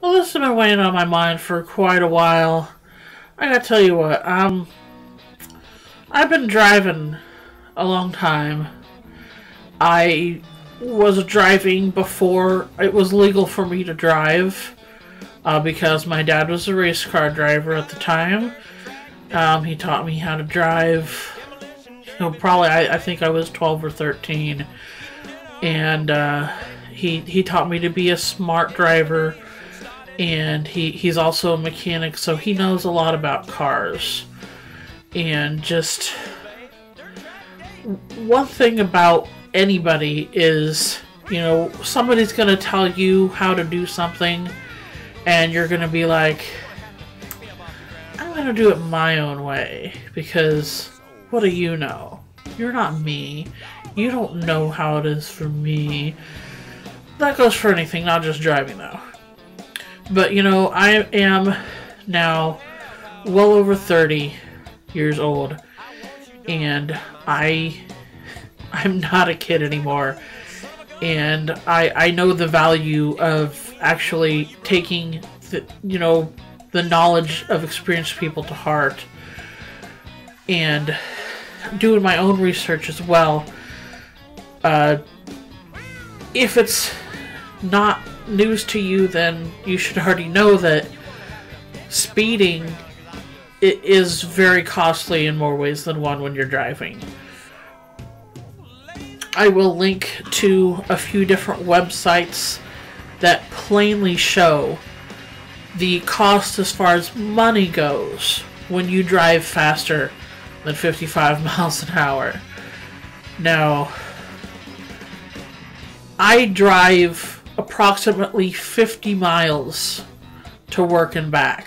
Well, this has been weighing on my mind for quite a while. I gotta tell you what, I've been driving a long time. I was driving before it was legal for me to drive, because my dad was a race car driver at the time. He taught me how to drive. Probably I think I was 12 or 13, and he taught me to be a smart driver. And he's also a mechanic, so he knows a lot about cars. And just one thing about anybody is, somebody's going to tell you how to do something, and you're going to be like, I'm going to do it my own way, because what do you know? You're not me. You don't know how it is for me. That goes for anything, not just driving, though. But, I am now well over 30 years old, and I'm not a kid anymore, and I know the value of actually taking the knowledge of experienced people to heart, and doing my own research as well. If it's not news to you, then you should already know that speeding is very costly in more ways than one when you're driving. I will link to a few different websites that plainly show the cost as far as money goes when you drive faster than 55 miles an hour. Now, I drive approximately 50 miles to work and back,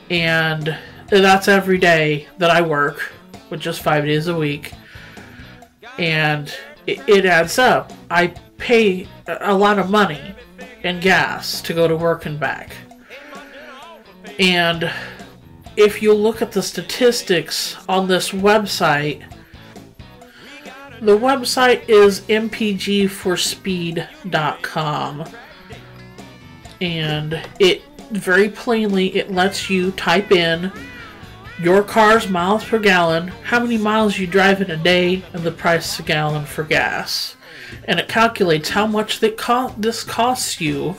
and that's every day that I work, with just 5 days a week, and it adds up. I pay a lot of money in gas to go to work and back, and if you look at the statistics on this website, the website is mpgforspeed.com, and it very plainly, it lets you type in your car's miles per gallon, how many miles you drive in a day, and the price a gallon for gas. And it calculates how much this costs you,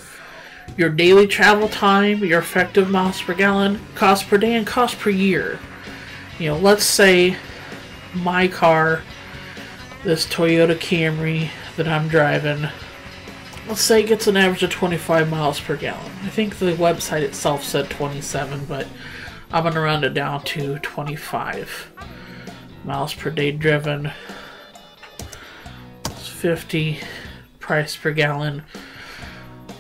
your daily travel time, your effective miles per gallon, cost per day, and cost per year. Let's say my car, this Toyota Camry that I'm driving, let's say it gets an average of 25 miles per gallon. I think the website itself said 27, but I'm going to round it down to 25 miles per day driven. It's 50 price per gallon.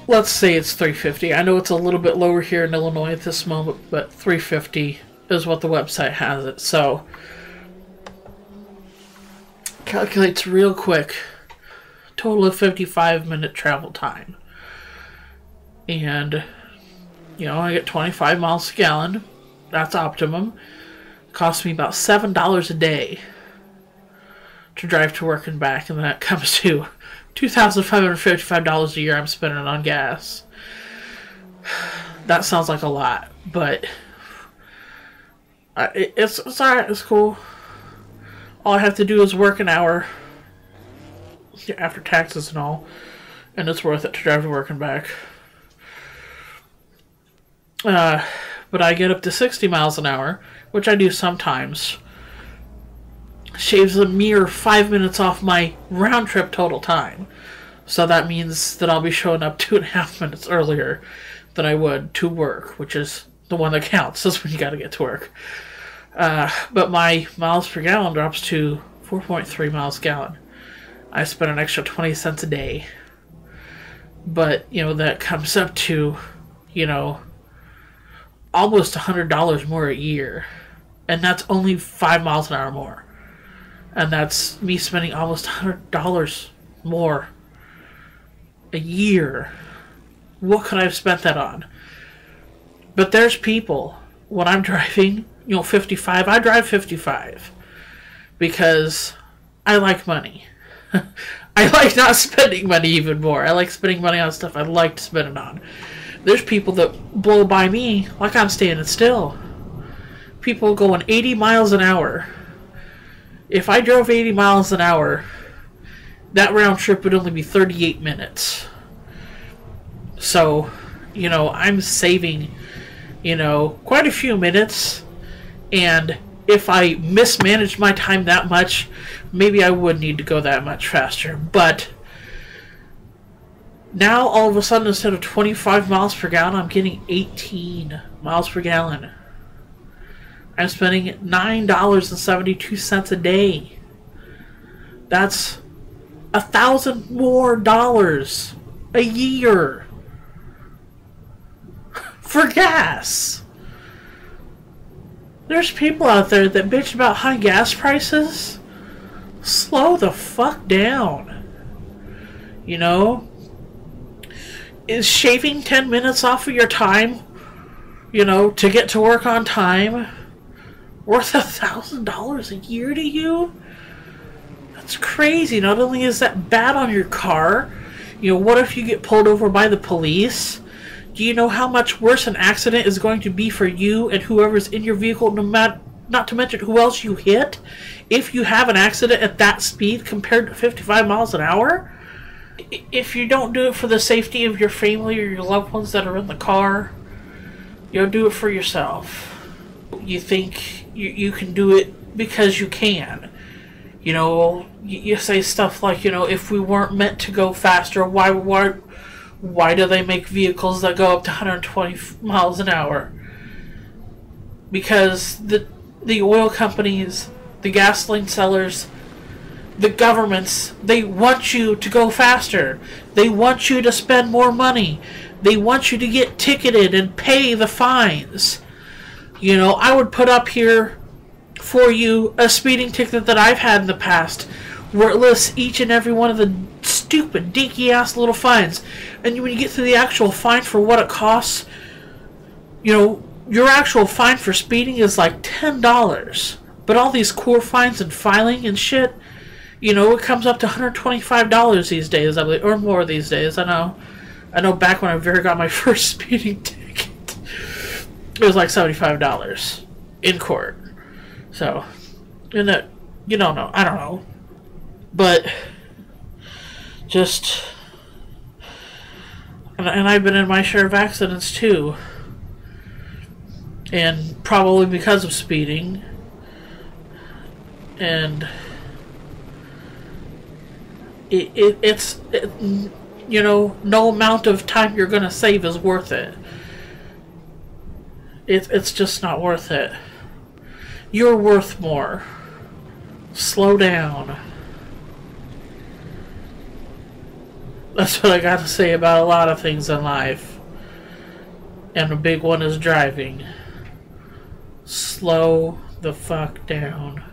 Let's say it's $3.50. I know it's a little bit lower here in Illinois at this moment, but $3.50 is what the website has it. So calculates real quick. Total of 55-minute travel time. And, I get 25 miles a gallon. That's optimum. Costs me about $7 a day to drive to work and back. And that comes to $2,555 a year I'm spending on gas. That sounds like a lot, but it's alright. It's cool. All I have to do is work an hour after taxes and all, and it's worth it to drive to work and back. But I get up to 60 miles an hour, which I do sometimes. Shaves a mere 5 minutes off my round trip total time. So that means that I'll be showing up 2.5 minutes earlier than I would to work, which is the one that counts. That's when you gotta get to work. But my miles per gallon drops to 4.3 miles a gallon. I spend an extra 20 cents a day. But, that comes up to, almost $100 more a year. And that's only 5 miles an hour more. And that's me spending almost $100 more a year. What could I have spent that on? But there's people, when I'm driving, 55, I drive 55. Because I like money. I like not spending money even more. I like spending money on stuff I like to spend it on. There's people that blow by me like I'm standing still. People going 80 miles an hour. If I drove 80 miles an hour, that round trip would only be 38 minutes. So, you know, I'm saving, you know, quite a few minutes. And if I mismanaged my time that much, maybe I would need to go that much faster. But now, all of a sudden, instead of 25 miles per gallon, I'm getting 18 miles per gallon. I'm spending $9.72 a day. That's $1,000 more a year for gas. There's people out there that bitch about high gas prices. Slow the fuck down. You know? Is shaving 10 minutes off of your time, you know, to get to work on time, worth $1,000 a year to you? That's crazy. Not only is that bad on your car, you know, what if you get pulled over by the police? Do you know how much worse an accident is going to be for you and whoever's in your vehicle, not to mention who else you hit, if you have an accident at that speed compared to 55 miles an hour? If you don't do it for the safety of your family or your loved ones that are in the car, you'll do it for yourself. You think you can do it because you can. You know, you say stuff like, you know, if we weren't meant to go faster, why do they make vehicles that go up to 120 miles an hour? Because the oil companies, the gasoline sellers, the governments, they want you to go faster. They want you to spend more money. They want you to get ticketed and pay the fines. You know, I would put up here for you a speeding ticket that I've had in the past where it lists each and every one of the stupid, dinky-ass little fines. And when you get to the actual fine for what it costs, you know, your actual fine for speeding is like $10. But all these core fines and filing and shit, you know, it comes up to $125 these days, I believe, or more these days. I know back when I got my first speeding ticket, it was like $75 in court. So, you don't know. I don't know. But, just, and I've been in my share of accidents too. And probably because of speeding. And it's you know, no amount of time you're gonna save is worth it. It's just not worth it. You're worth more. Slow down. That's what I got to say about a lot of things in life. And a big one is driving. Slow the fuck down.